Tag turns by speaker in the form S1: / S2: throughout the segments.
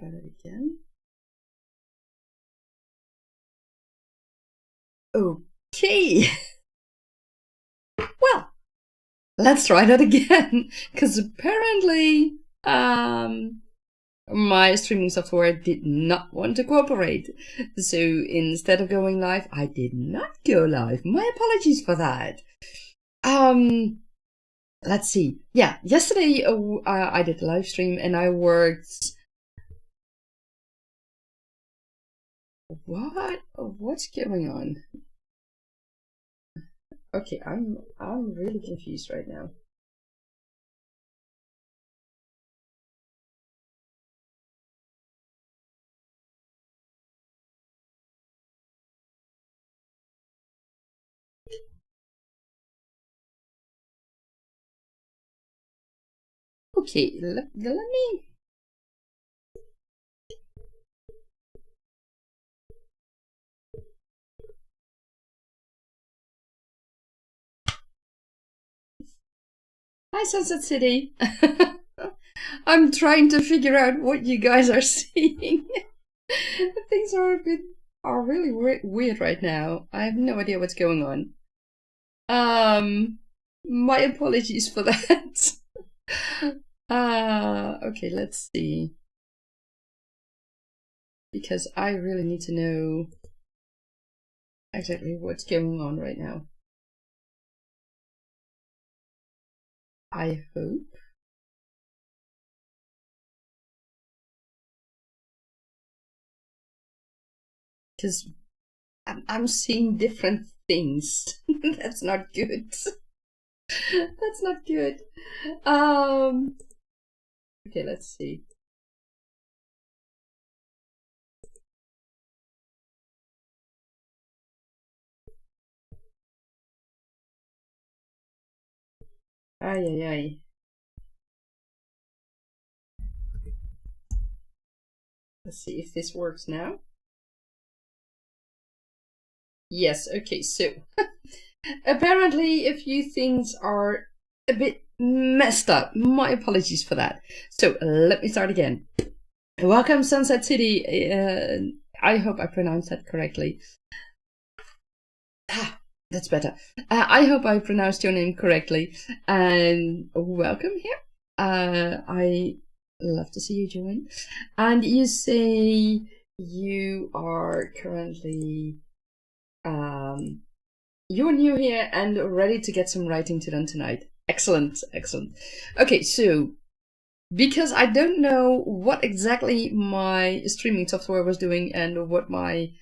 S1: try that again. Okay. Well, let's try that again, because apparently my streaming software did not want to cooperate. So instead of going live, I did not go live. My apologies for that. Let's see. Yeah, yesterday I did a live stream and I worked. What's going on? Okay, I'm really confused right now. Okay, let me. Hi, Sunset City. I'm trying to figure out what you guys are seeing. Things are really weird right now. I have no idea what's going on. My apologies for that. Okay, let's see. Because I really need to know exactly what's going on right now. I hope. Because I'm seeing different things. That's not good. That's not good. Okay, let's see. Ay. Let's see if this works now. Yes, okay, so apparently a few things are a bit messed up. My apologies for that. So let me start again. Welcome, Sunset City. I hope I pronounced that correctly. That's better. I hope I pronounced your name correctly. And welcome here. I love to see you join. And you say you are currently you're new here and ready to get some writing done tonight. Excellent. Okay, so because I don't know what exactly my streaming software was doing and what my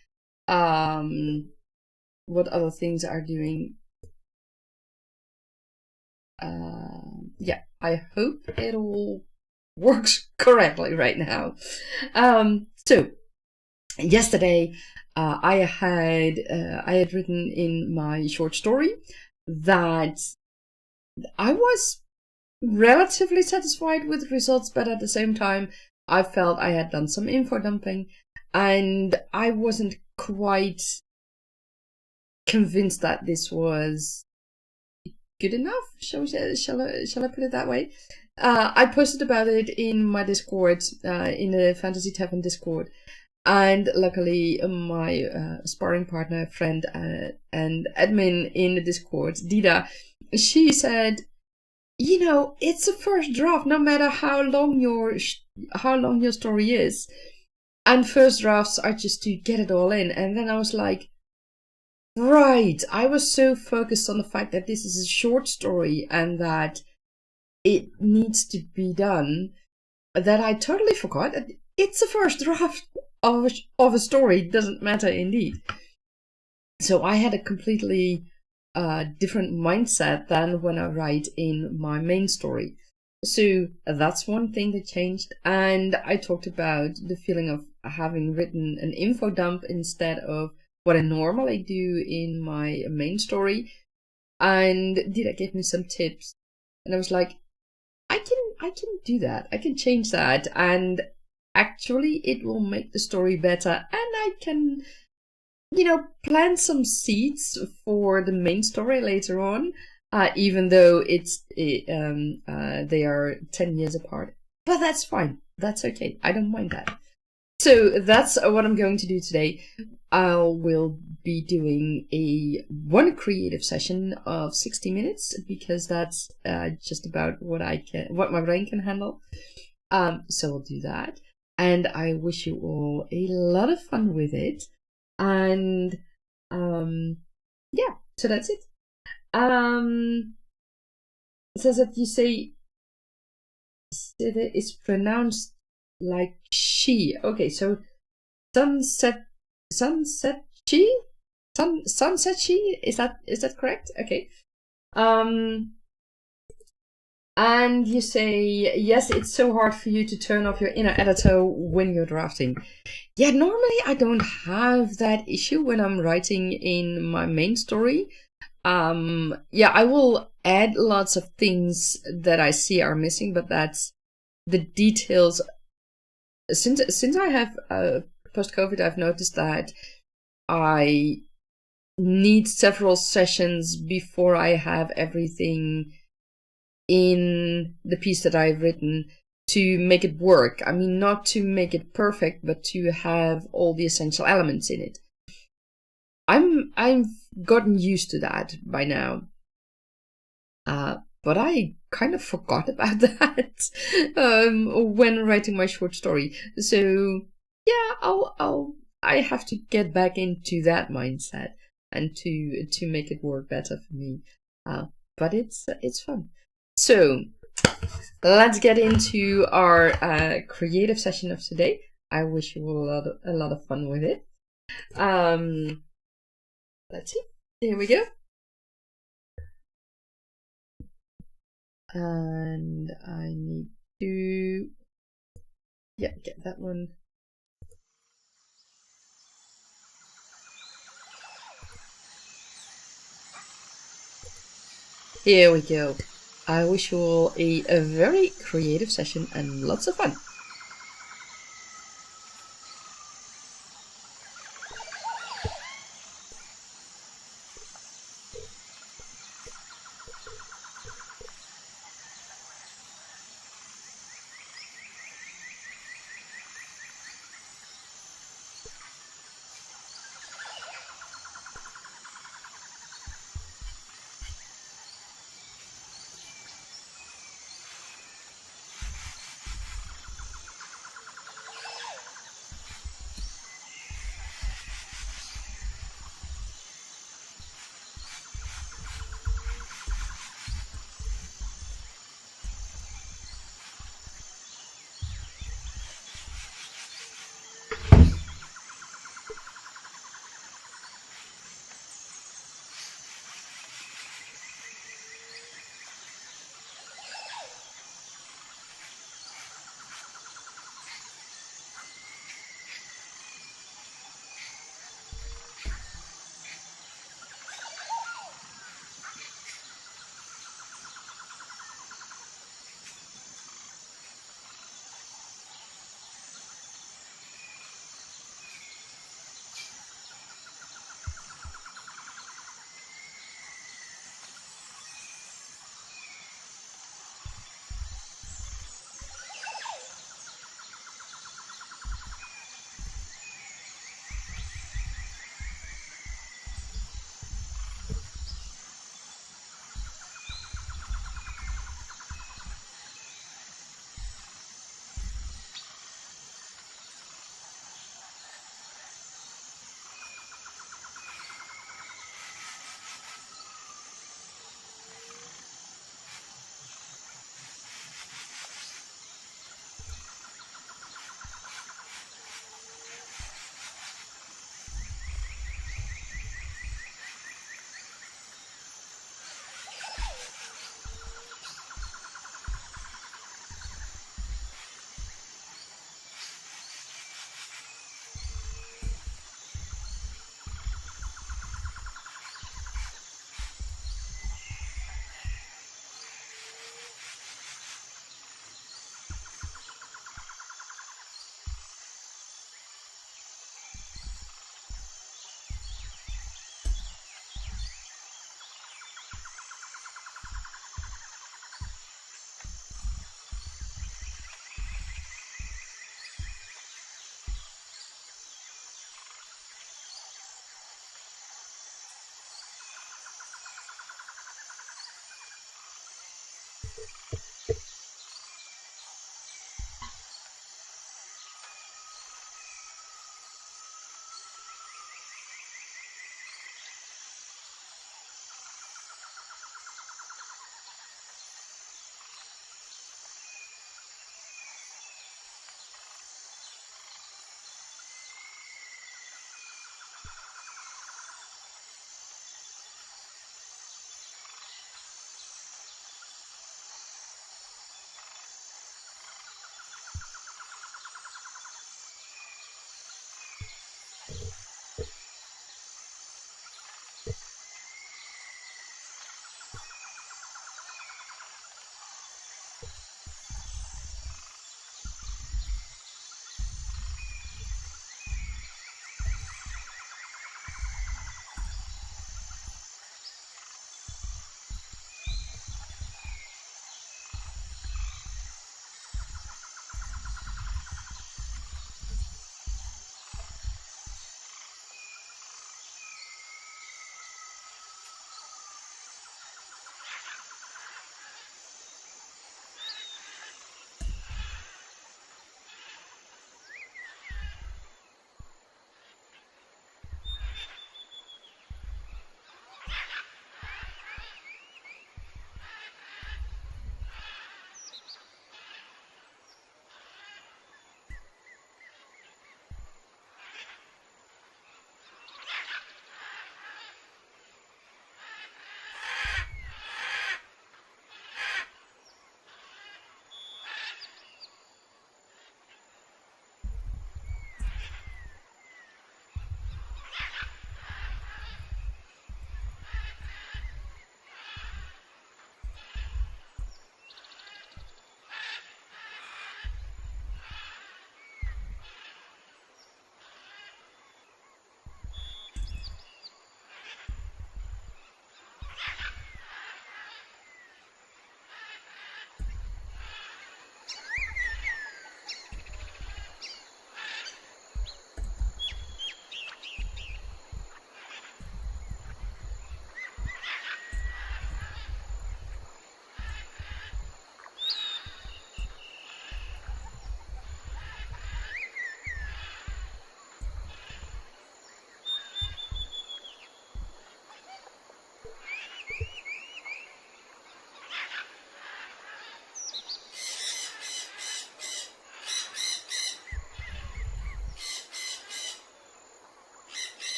S1: what other things are doing. Yeah, I hope it all works correctly right now. So yesterday I had written in my short story that I was relatively satisfied with the results, but at the same time I felt I had done some info dumping and I wasn't quite convinced that this was good enough. Shall I put it that way? I posted about it in my Discord, in the Fantasy Tavern Discord, and luckily my sparring partner, friend, and admin in the Discord, Dida, she said, you know, it's a first draft, no matter how long your story is, and first drafts are just to get it all in. And then I was like, right, I was so focused on the fact that this is a short story and that it needs to be done that I totally forgot that it's a first draft of a story. It doesn't matter indeed. So I had a completely different mindset than when I write in my main story. So that's one thing that changed. And I talked about the feeling of having written an info dump instead of what I normally do in my main story. And Dida gave me some tips. And I was like, I can do that. I can change that. And actually it will make the story better. And I can, you know, plant some seeds for the main story later on. Even though they are 10 years apart. But that's fine. That's okay. I don't mind that. So that's what I'm going to do today. I will be doing one creative session of 60 minutes because that's just about what my brain can handle. So I'll do that, and I wish you all a lot of fun with it. And yeah, so that's it. It says that you say it's pronounced like she. Okay, so sunset she, sunset she. Is that correct? Okay. And you say, yes, it's so hard for you to turn off your inner editor when you're drafting. Yeah, normally I don't have that issue when I'm writing in my main story. Yeah, I will add lots of things that I see are missing, but that's the details. Since I have post-COVID, I've noticed that I need several sessions before I have everything in the piece that I've written to make it work. I mean, not to make it perfect, but to have all the essential elements in it. I've gotten used to that by now. But I kind of forgot about that when writing my short story. So yeah, I have to get back into that mindset and to make it work better for me. But it's fun. So let's get into our creative session of today. I wish you all a lot of fun with it. Let's see. Here we go. And I need to get that one. Here we go. I wish you all a very creative session and lots of fun.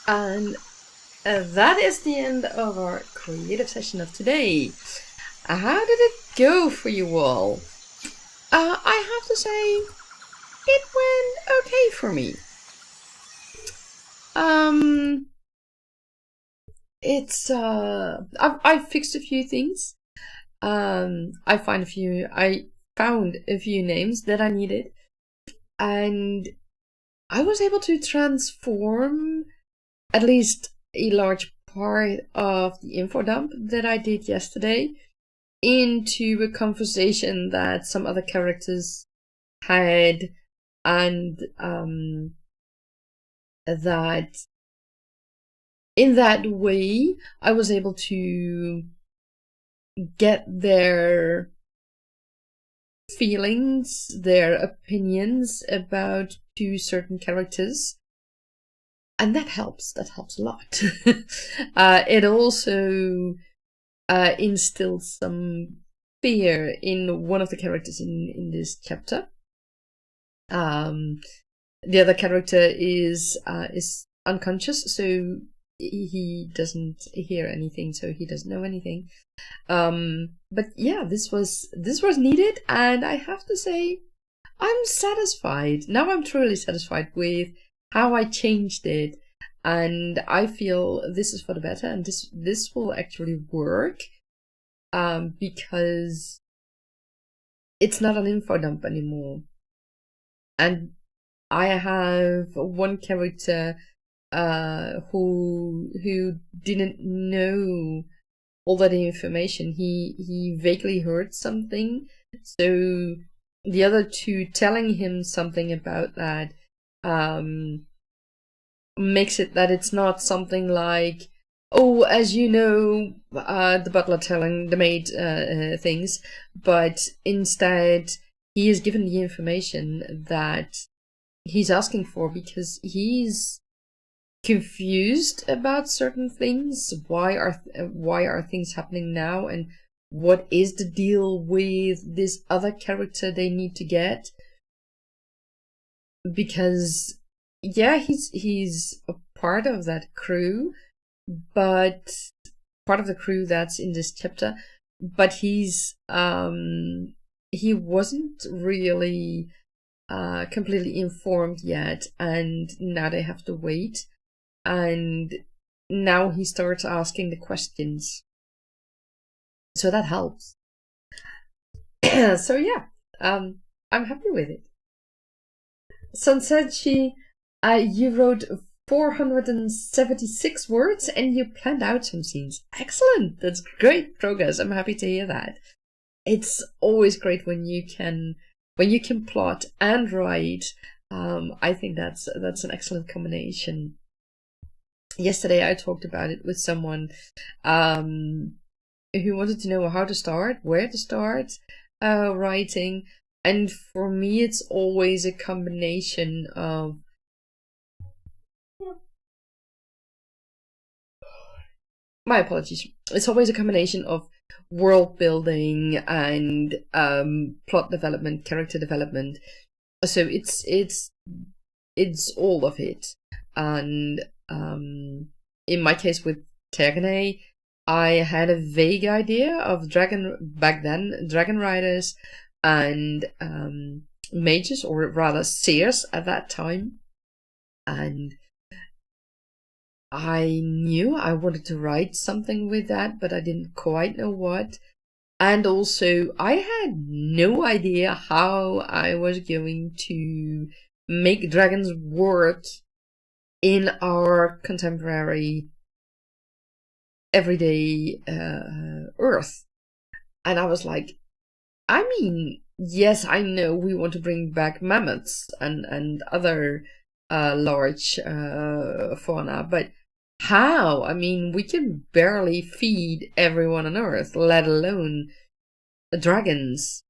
S1: And that is the end of our creative session of today. How did it go for you all? I have to say, it went okay for me. I've fixed a few things. I found a few names that I needed, and I was able to transform at least a large part of the info dump that I did yesterday into a conversation that some other characters had, and that in that way I was able to get their feelings, their opinions about two certain characters. And that helps a lot. It also instilled some fear in one of the characters in this chapter. The other character is unconscious, so he doesn't hear anything, so he doesn't know anything. But yeah, this was needed, and I have to say, I'm satisfied. Now I'm truly satisfied with how I changed it, and I feel this is for the better, and this will actually work, because it's not an info dump anymore. And I have one character who didn't know all that information. He vaguely heard something, so the other two telling him something about that makes it that it's not something like, oh, as you know, the butler telling the maid things, but instead he is given the information that he's asking for, because he's confused about certain things. Why are things happening now, and what is the deal with this other character they need to get? Because yeah, he's a part of that crew, but part of the crew that's in this chapter, but he wasn't really completely informed yet, and now they have to wait, and now he starts asking the questions, so that helps. So yeah, I'm happy with it. Sansechi, you wrote 476 words and you planned out some scenes. Excellent! That's great progress. I'm happy to hear that. It's always great when you can plot and write. I think that's an excellent combination. Yesterday I talked about it with someone who wanted to know how to start, where to start writing. And for me, it's always a combination of my apologies. It's always a combination of world building and plot development, character development. So it's all of it. And in my case with Tegne, I had a vague idea of dragon riders and mages, or rather seers at that time, and I knew I wanted to write something with that, but I didn't quite know what. And also I had no idea how I was going to make dragons work in our contemporary everyday Earth. And I was like, I mean, yes, I know we want to bring back mammoths and other large fauna, but how? I mean, we can barely feed everyone on Earth, let alone dragons.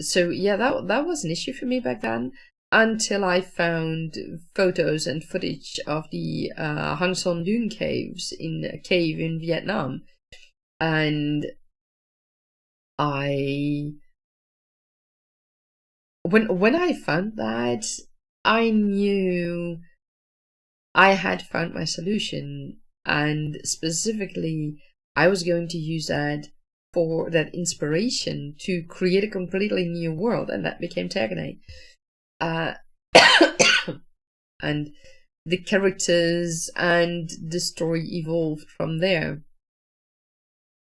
S1: So yeah, that was an issue for me back then, until I found photos and footage of the Hang Son Dune caves in a cave in Vietnam, and when I found that, I knew I had found my solution, and specifically I was going to use that for that inspiration to create a completely new world, and that became Tegne. And the characters and the story evolved from there.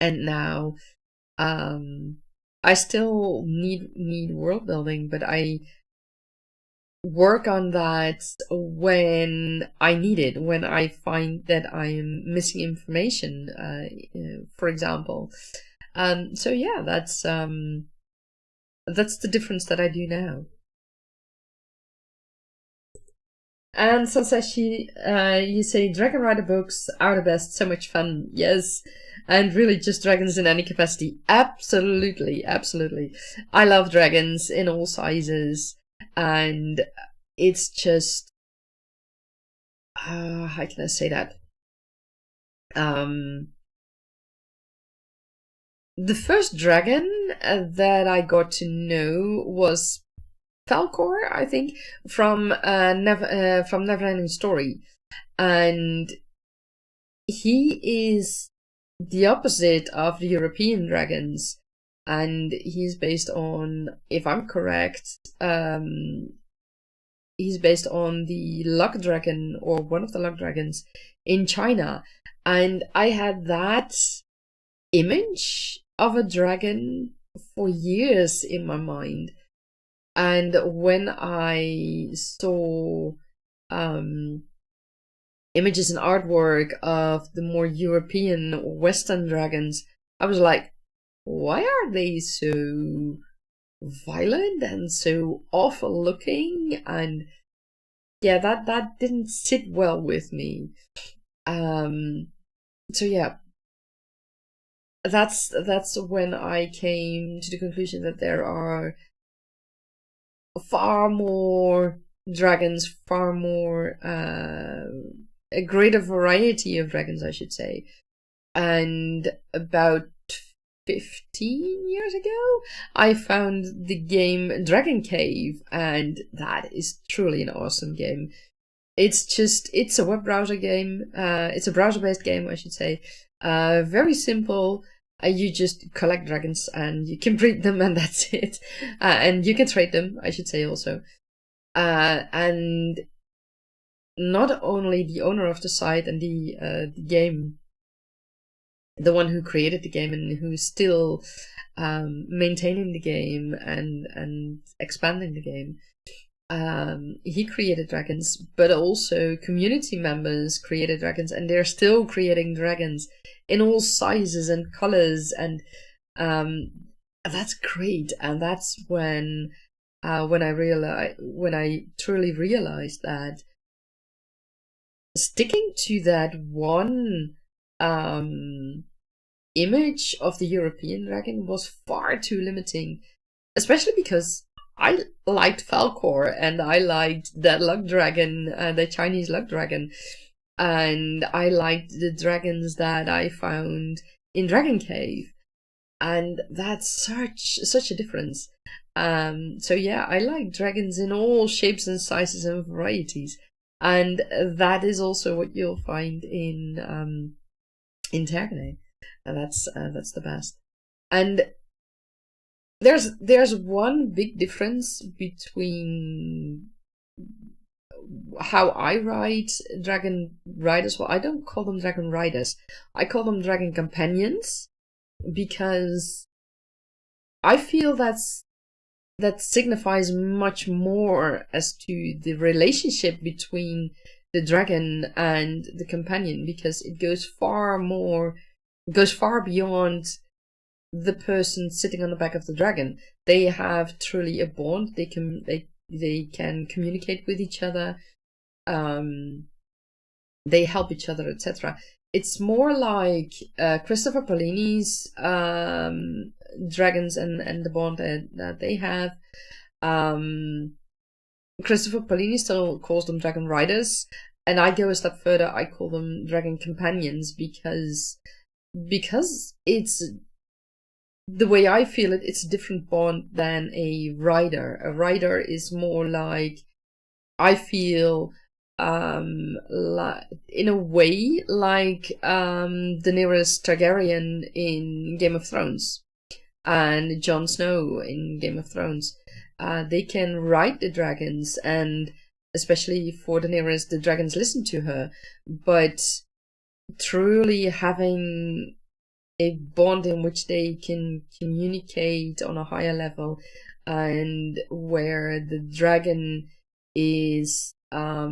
S1: And now I still need world building, but I work on that when I need it, when I find that I am missing information, for example. So yeah, that's the difference that I do now. And Sanseshi, you say Dragon Rider books are the best, so much fun. Yes, and really just dragons in any capacity. Absolutely, absolutely. I love dragons in all sizes, and it's just how can I say that? The first dragon that I got to know was Falcor, I think, from Neverending Story, and he is the opposite of the European dragons, and he's based on, if I'm correct, he's based on the luck dragon, or one of the luck dragons in China. And I had that image of a dragon for years in my mind. And when I saw images and artwork of the more European or Western dragons, I was like, why are they so violent and so awful looking? And yeah, that didn't sit well with me. So yeah, that's when I came to the conclusion that there are far more dragons, far more a greater variety of dragons, I should say. And about 15 years ago, I found the game Dragon Cave, and that is truly an awesome game. It's a web browser game. It's a browser-based game, I should say. Very simple. You just collect dragons and you can breed them, and that's it. And you can trade them, I should say, also. And not only the owner of the site and the game, the one who created the game and who's still maintaining the game and expanding the game, he created dragons, but also community members created dragons, and they're still creating dragons in all sizes and colors, and that's great. And that's when I truly realized that sticking to that one image of the European dragon was far too limiting, especially because I liked Falcor, and I liked that luck dragon, the Chinese luck dragon, and I liked the dragons that I found in Dragon Cave, and that's such a difference. So yeah, I like dragons in all shapes and sizes and varieties, and that is also what you'll find in Tergane, and that's the best. And there's one big difference between how I write dragon riders. Well, I don't call them dragon riders. I call them dragon companions, because I feel that signifies much more as to the relationship between the dragon and the companion, because it goes far beyond the person sitting on the back of the dragon. They have truly a bond. They can communicate with each other. They help each other, etc. It's more like Christopher Paolini's dragons and the bond that they have. Christopher Paolini still calls them dragon riders, and I go a step further. I call them dragon companions, because it's, the way I feel it, it's a different bond than a rider. A rider is more like, I feel, in a way, like Daenerys Targaryen in Game of Thrones and Jon Snow in Game of Thrones. They can ride the dragons, and especially for Daenerys, the dragons listen to her. But truly having a bond in which they can communicate on a higher level, and where the dragon is not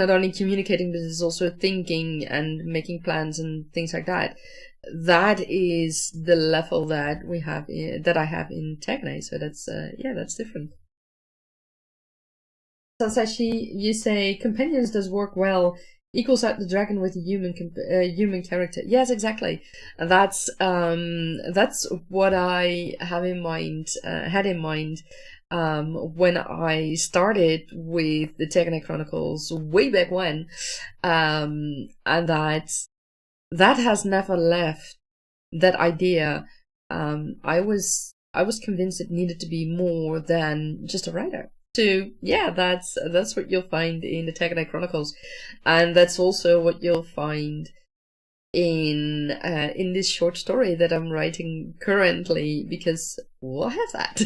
S1: only communicating, but is also thinking and making plans and things like that. That is the level that we have that I have in Tergane. So that's that's different. Sansashi, you say companions does work well, equals out the dragon with a human character. Yes, exactly. That's what I have in mind. Had in mind when I started with the Tergane Chronicles way back when, and that has never left. That idea, I was convinced it needed to be more than just a writer. So yeah, that's what you'll find in the Tagonite Chronicles, and that's also what you'll find in this short story that I'm writing currently, because we'll have that.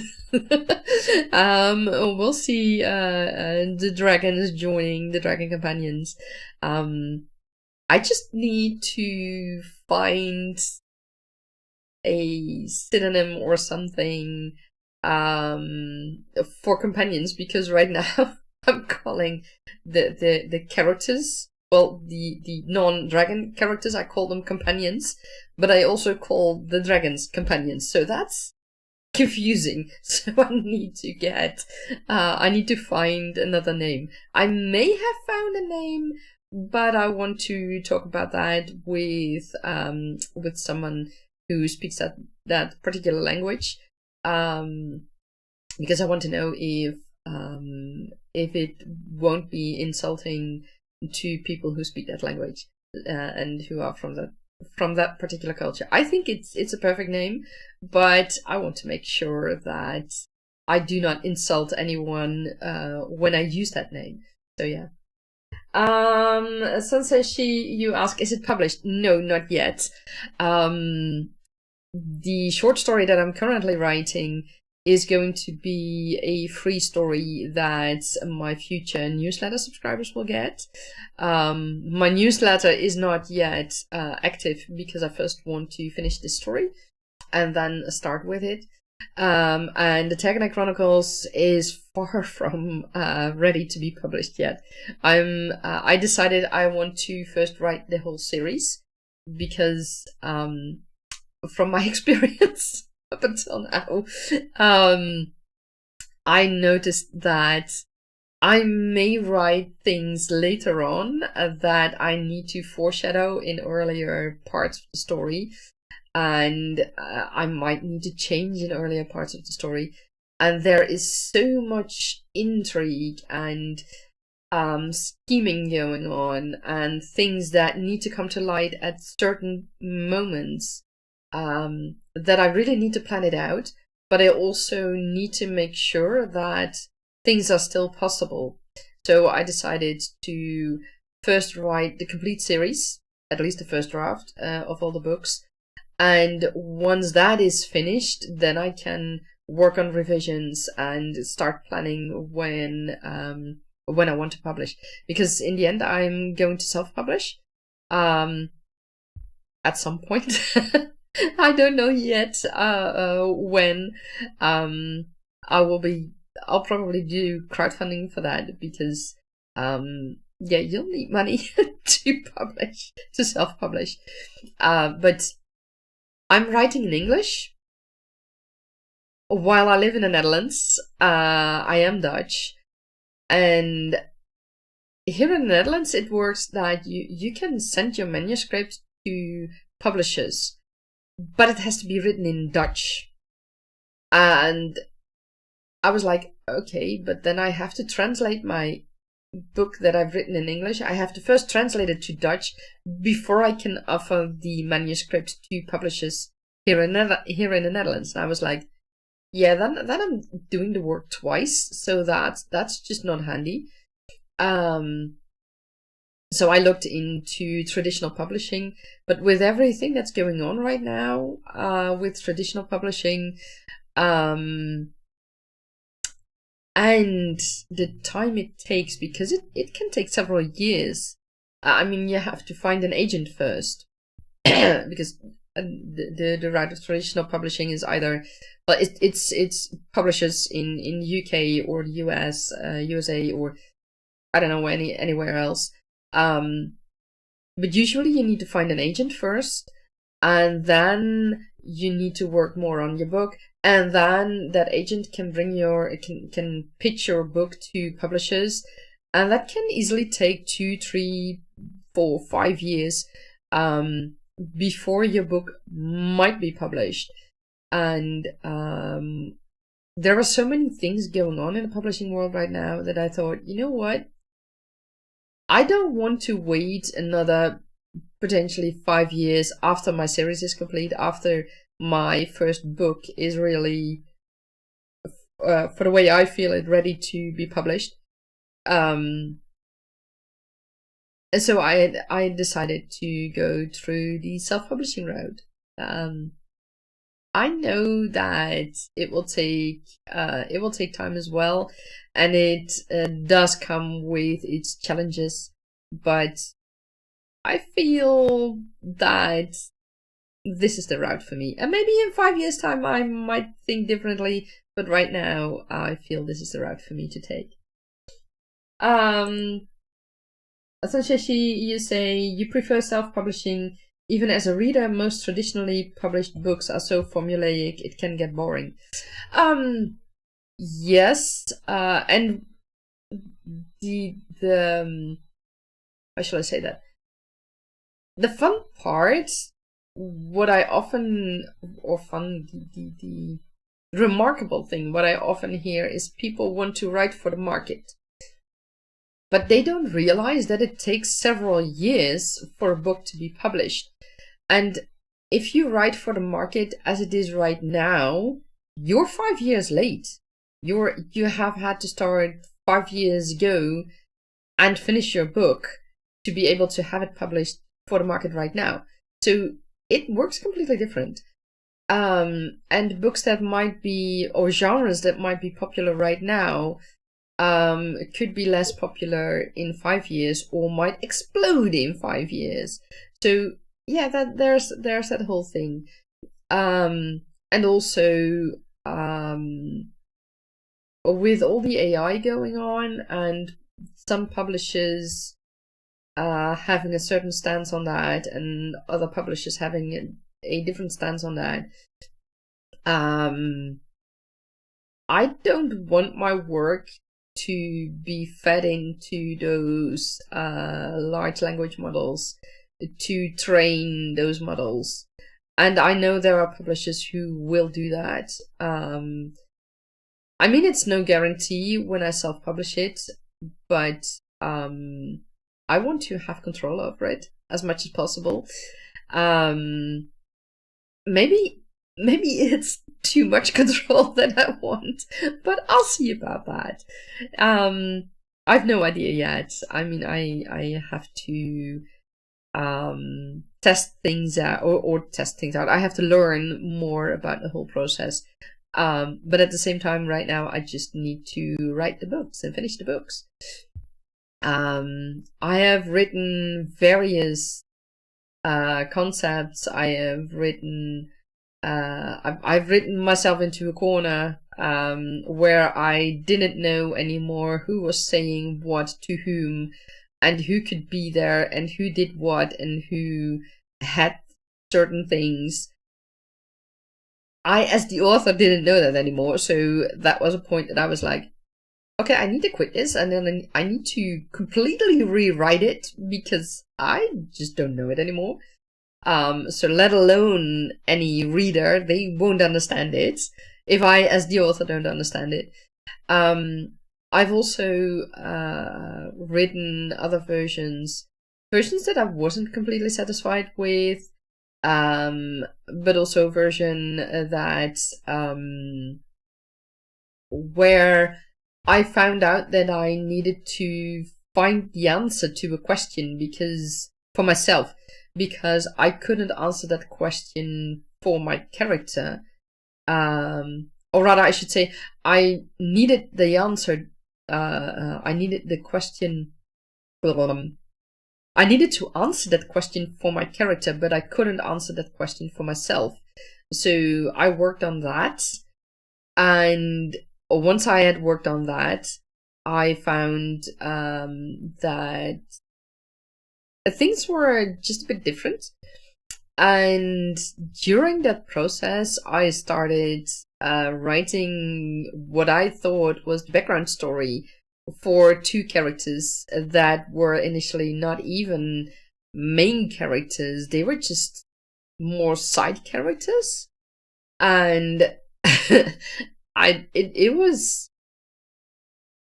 S1: We'll see the dragons joining the dragon companions. I just need to find a synonym or something for companions, because right now I'm calling the characters, well, the non-dragon characters, I call them companions, but I also call the dragons companions, so that's confusing. So I need to find another name. I may have found a name, but I want to talk about that with someone who speaks that particular language, because I want to know if it won't be insulting to people who speak that language and who are from that particular culture. I think it's a perfect name, but I want to make sure that I do not insult anyone when I use that name. So yeah. You ask, is it published? No, not yet. The short story that I'm currently writing is going to be a free story that my future newsletter subscribers will get. My newsletter is not yet active because I first want to finish this story and then start with it. And the Tagonite Chronicles is far from ready to be published yet. I decided I want to first write the whole series because from my experience up until now, I noticed that I may write things later on that I need to foreshadow in earlier parts of the story, and I might need to change in earlier parts of the story. And there is so much intrigue and scheming going on, and things that need to come to light at certain moments, that I really need to plan it out, but I also need to make sure that things are still possible. So I decided to first write the complete series, at least the first draft of all the books, and once that is finished, then I can work on revisions and start planning when I want to publish. Because in the end, I'm going to self-publish at some point. I don't know yet when. I'll probably do crowdfunding for that, because yeah, you'll need money to self-publish. But I'm writing in English while I live in the Netherlands. I am Dutch, and here in the Netherlands it works that you can send your manuscript to publishers, but it has to be written in Dutch. And I was like, okay, but then I have to translate my book that I've written in English. I have to first translate it to Dutch before I can offer the manuscript to publishers here in the Netherlands. And I was like, yeah, then I'm doing the work twice, so that's just not handy. So I looked into traditional publishing, but with everything that's going on right now with traditional publishing, and the time it takes, because it can take several years. I mean, you have to find an agent first, because the route of traditional publishing is either, well, it's publishers in UK or the US, USA, or I don't know, anywhere else. But usually you need to find an agent first, and then you need to work more on your book, and then that agent can can pitch your book to publishers, and that can easily take 2, 3, 4, 5 years before your book might be published. And there are so many things going on in the publishing world right now that I thought, you know what? I don't want to wait another potentially 5 years after my series is complete, after my first book is really for the way I feel it, ready to be published. And so I decided to go through the self-publishing route. I know that it will take time as well, and it does come with its challenges, but I feel that this is the route for me. And maybe in 5 years' time I might think differently, but right now I feel this is the route for me to take. Sancheshi, you say you prefer self-publishing. Even as a reader, most traditionally published books are so formulaic it can get boring. Yes, and the how shall I say that? The fun part, what I often, or fun, the remarkable thing, what I often hear is people want to write for the market. But they don't realize that it takes several years for a book to be published. And if you write for the market as it is right now, you're 5 years late. You have had to start 5 years ago and finish your book to be able to have it published for the market right now. So it works completely different. And books that might be, or genres that might be popular right now, could be less popular in 5 years, or might explode in 5 years. So yeah, there's that whole thing. And also with all the AI going on and some publishers having a certain stance on that and other publishers having a different stance on that, I don't want my work to be fed into those large language models to train those models. And I know there are publishers who will do that. I mean, it's no guarantee when I self-publish it, but I want to have control over it as much as possible. Maybe it's too much control that I want, but I'll see about that. I've no idea yet. I mean, I have to test things out, or test things out. I have to learn more about the whole process. But at the same time, right now, I just need to write the books and finish the books. I have written various concepts. I've written myself into a corner where I didn't know anymore who was saying what to whom, and who could be there, and who did what, and who had certain things. I, as the author, didn't know that anymore, so that was a point that I was like, okay, I need to quit this, and then I need to completely rewrite it, because I just don't know it anymore. So let alone any reader, they won't understand it if I, as the author, don't understand it. I've also written other versions that I wasn't completely satisfied with, but also a version that where I found out that I needed to find the answer to a question for myself, because I couldn't answer that question for my character. Or rather, I should say, I needed the answer. I needed the question. I needed to answer that question for my character, but I couldn't answer that question for myself. So I worked on that, and once I had worked on that, I found that things were just a bit different. And during that process, I started writing what I thought was the background story for two characters that were initially not even main characters. They were just more side characters. And it was,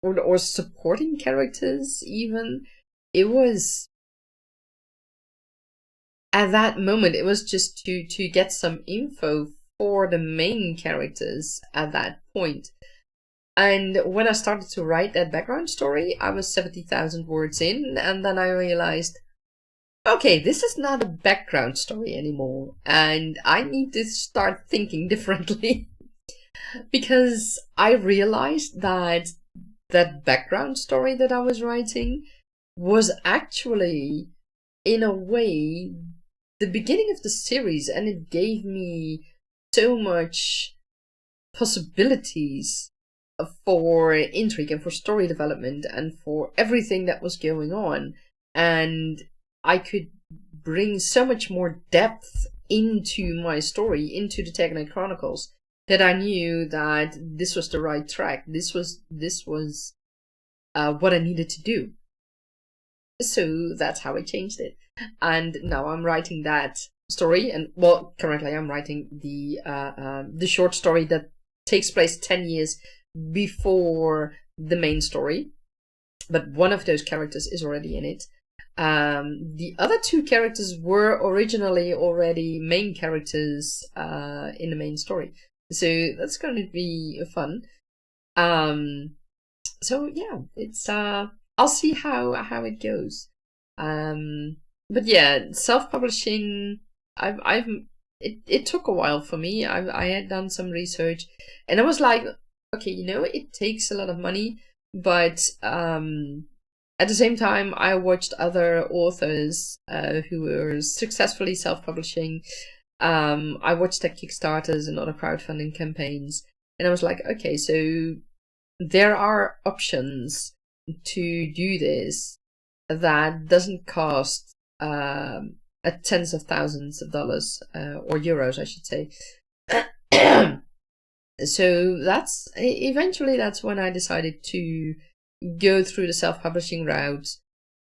S1: or supporting characters even. It was, at that moment, it was just to get some info for the main characters at that point. And when I started to write that background story, I was 70,000 words in, and then I realized, okay, this is not a background story anymore, and I need to start thinking differently. Because I realized that that background story that I was writing was actually, in a way, the beginning of the series, and it gave me so much possibilities for intrigue and for story development and for everything that was going on. And I could bring so much more depth into my story, into the Takenade Chronicles, that I knew that this was the right track. This was what I needed to do. So that's how I changed it. And now I'm writing that story, and well, currently I'm writing the short story that takes place 10 years before the main story. But one of those characters is already in it. The other two characters were originally already main characters in the main story. So that's going to be fun. So yeah, it's I'll see how it goes. But yeah, self-publishing, it took a while for me. I had done some research, and I was like, okay, it takes a lot of money, but at the same time, I watched other authors who were successfully self-publishing. I watched their Kickstarters and other crowdfunding campaigns, and I was like, okay, so there are options to do this that doesn't cost tens of thousands of dollars or euros, I should say. So that's when I decided to go through the self-publishing route,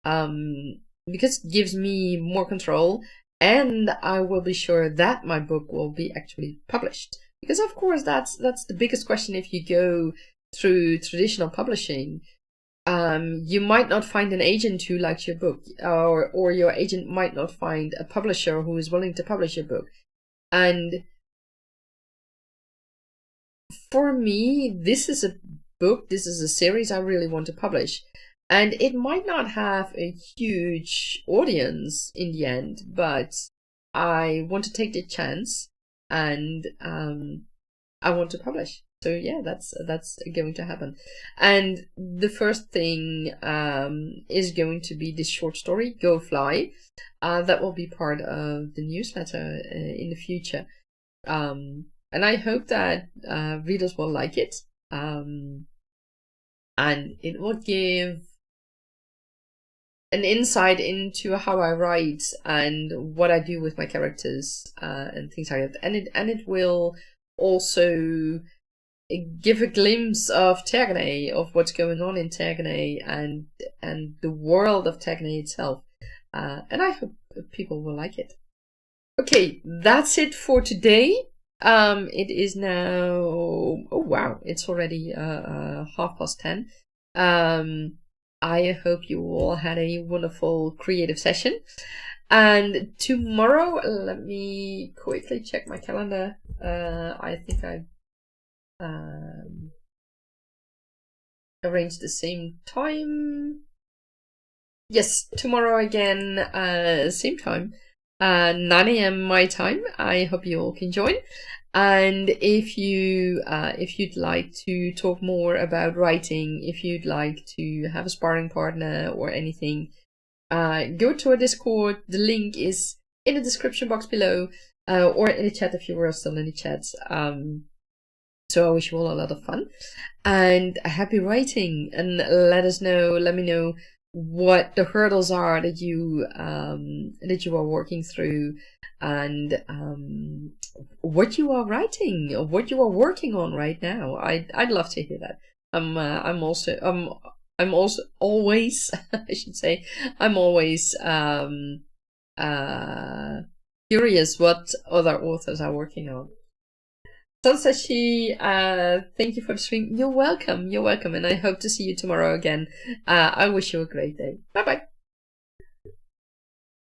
S1: because it gives me more control, and I will be sure that my book will be actually published. Because of course that's the biggest question if you go through traditional publishing. You might not find an agent who likes your book, or your agent might not find a publisher who is willing to publish your book. And for me, this is a book, this is a series I really want to publish. And it might not have a huge audience in the end, but I want to take the chance, and I want to publish. So yeah, that's going to happen. And the first thing is going to be this short story, Go Fly. That will be part of the newsletter in the future. And I hope that readers will like it. And it will give an insight into how I write and what I do with my characters and things like that. And it will also give a glimpse of Takenade, of what's going on in Takenade and the world of Takenade itself. And I hope people will like it. Okay, that's it for today. It is now, oh wow, it's already 10:30. I hope you all had a wonderful creative session. And tomorrow, let me quickly check my calendar. I think I've arranged the same time. Yes, tomorrow again, same time, 9 a.m. my time. I hope you all can join. And if you'd like to talk more about writing, if you'd like to have a sparring partner or anything, go to our Discord. The link is in the description box below, or in the chat if you were still in the chat. So I wish you all a lot of fun and happy writing, and let me know what the hurdles are that you are working through, and what you are writing, or what you are working on right now. I'd love to hear that. I'm also always I should say I'm always curious what other authors are working on. Sansashi, thank you for the stream. You're welcome, and I hope to see you tomorrow again. I wish you a great day. Bye bye.